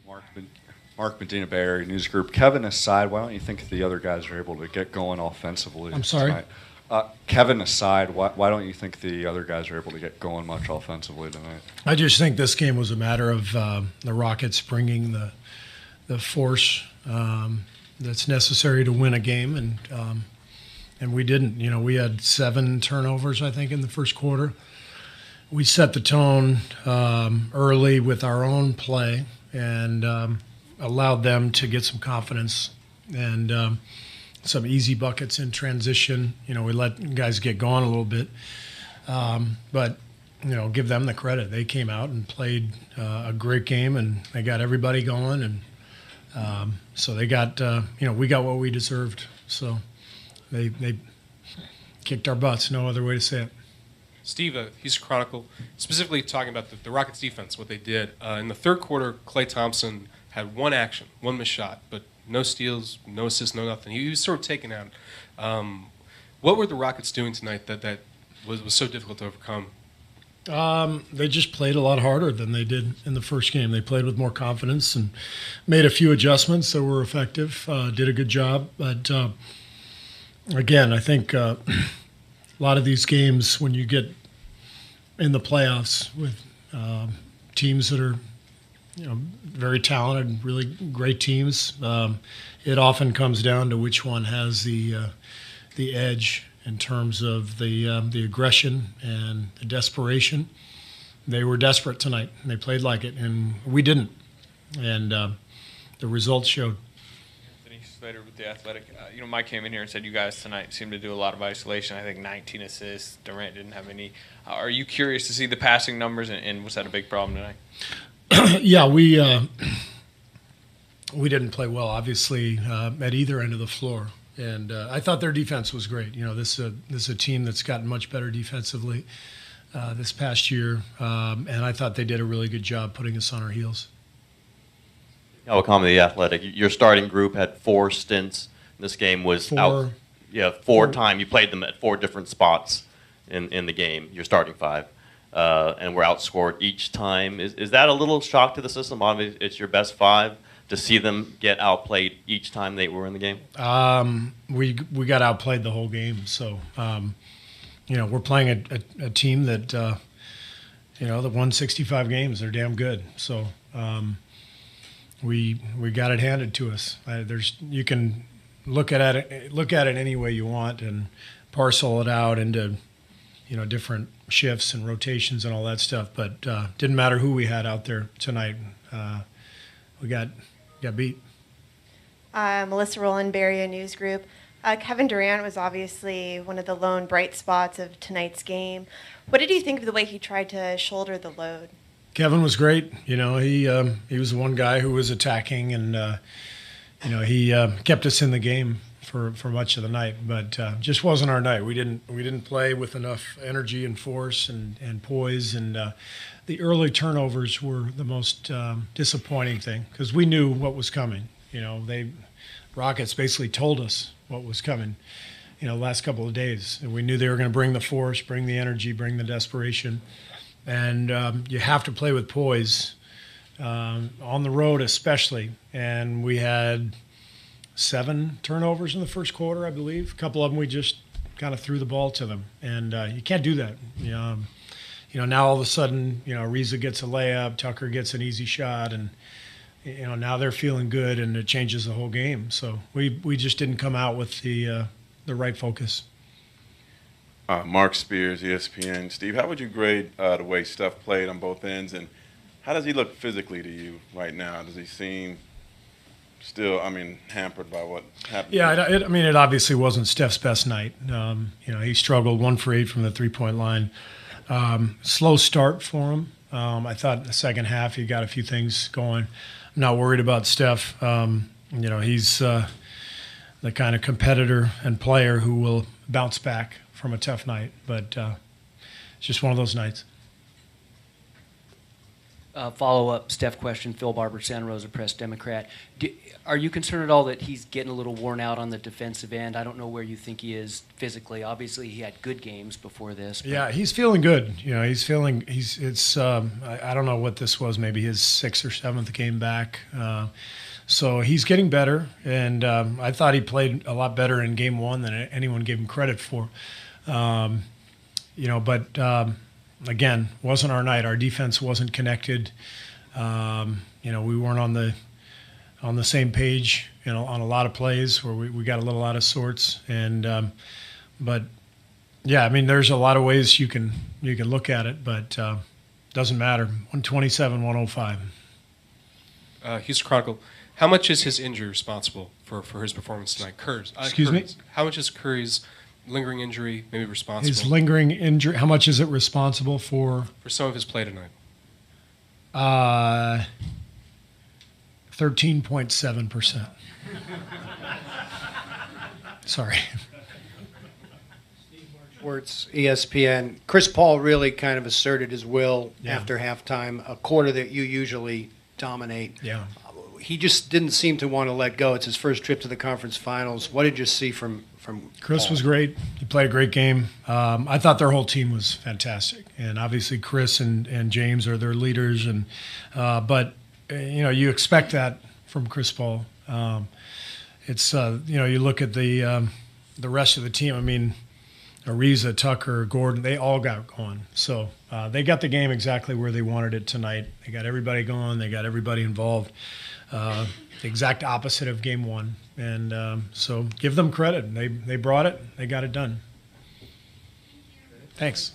Mark, Mark Medina, Bay Area News Group. Kevin aside, why don't you think the other guys are able to get going offensively? I'm sorry? Tonight? Kevin aside, why don't you think the other guys are able to get going much offensively tonight? I just think this game was a matter of the Rockets bringing the force that's necessary to win a game, and we didn't. You know, we had 7 turnovers, I think, in the first quarter. We set the tone early with our own play and allowed them to get some confidence and some easy buckets in transition. You know, we let guys get going a little bit, but you know, give them the credit. They came out and played a great game, and they got everybody going, and so they got we got what we deserved. So they kicked our butts. No other way to say it. Steve, Houston Chronicle, specifically talking about the Rockets defense, what they did. In the third quarter, Klay Thompson had one action, one missed shot, but no steals, no assists, no nothing. He was sort of taken out. What were the Rockets doing tonight that was so difficult to overcome? They just played a lot harder than they did in the first game. They played with more confidence and made a few adjustments that were effective, did a good job. But again, I think a lot of these games, when you get in the playoffs with teams that are very talented, really great teams, it often comes down to which one has the edge in terms of the aggression and the desperation. They were desperate tonight, and they played like it, and we didn't. And the results showed. Slater with The Athletic. Mike came in here and said you guys tonight seemed to do a lot of isolation. I think 19 assists. Durant didn't have any. Are you curious to see the passing numbers, and was that a big problem tonight? Yeah, we didn't play well, obviously, at either end of the floor. And I thought their defense was great. You know, this is a team that's gotten much better defensively this past year, and I thought they did a really good job putting us on our heels. Kawakami, The Athletic. Your starting group had 4 stints. This game was four times. You played them at 4 different spots in the game, your starting 5, and were outscored each time. Is that a little shock to the system? Obviously, it's your best 5. To see them get outplayed each time they were in the game? We got outplayed the whole game. So, we're playing a team that, that won 65 games. They're damn good. So we got it handed to us. You can look at it any way you want and parcel it out into different shifts and rotations and all that stuff. But didn't matter who we had out there tonight. We got beat. Melissa Rowland, Bay Area News Group. Kevin Durant was obviously one of the lone bright spots of tonight's game. What did you think of the way he tried to shoulder the load? Kevin was great. He was the one guy who was attacking, and he kept us in the game for much of the night. But just wasn't our night. We didn't play with enough energy and force and poise, and the early turnovers were the most disappointing thing because we knew what was coming. Rockets basically told us what was coming, the last couple of days. And we knew they were going to bring the force, bring the energy, bring the desperation. And you have to play with poise on the road especially. And we had 7 turnovers in the first quarter, I believe. A couple of them we just kind of threw the ball to them. And you can't do that. Now all of a sudden, Ariza gets a layup, Tucker gets an easy shot, and now they're feeling good, and it changes the whole game. So we just didn't come out with the right focus. Mark Spears, ESPN. Steve, how would you grade the way Steph played on both ends, and how does he look physically to you right now? Does he seem still, hampered by what happened? Yeah, it obviously wasn't Steph's best night. He struggled 1 for 8 from the three-point line. Slow start for him. I thought in the second half he got a few things going. I'm not worried about Steph. He's the kind of competitor and player who will bounce back from a tough night. But it's just one of those nights. follow-up Steph question. Phil Barber, Santa Rosa Press Democrat. Are you concerned at all that he's getting a little worn out on the defensive end? I don't know where you think he is physically. Obviously, he had good games before this. Yeah, he's feeling good. You know, I don't know what this was, maybe his 6th or 7th game back. So he's getting better, and I thought he played a lot better in game 1 than anyone gave him credit for. Again, wasn't our night. Our defense wasn't connected. We weren't on the same page, on a lot of plays where we got a little out of sorts. But yeah, I mean, there's a lot of ways you can look at it, but doesn't matter. 127, 105. Houston Chronicle. How much is his injury responsible for his performance tonight? Kerr's. Excuse me? How much is Curry's lingering injury maybe responsible? His lingering injury, how much is it responsible for? For some of his play tonight. 13.7%. Sorry. Schwartz, ESPN. Chris Paul really kind of asserted his will after halftime, a quarter that you usually dominate. Yeah. He just didn't seem to want to let go. It's his first trip to the conference finals. What did you see from Chris Paul? was great. He played a great game. I thought their whole team was fantastic, and obviously Chris and James are their leaders. But you expect that from Chris Paul. You look at the rest of the team. I mean, Ariza, Tucker, Gordon, they all got going. So they got the game exactly where they wanted it tonight. They got everybody going. They got everybody involved. The exact opposite of game 1. And so give them credit. They brought it. They got it done. Thanks.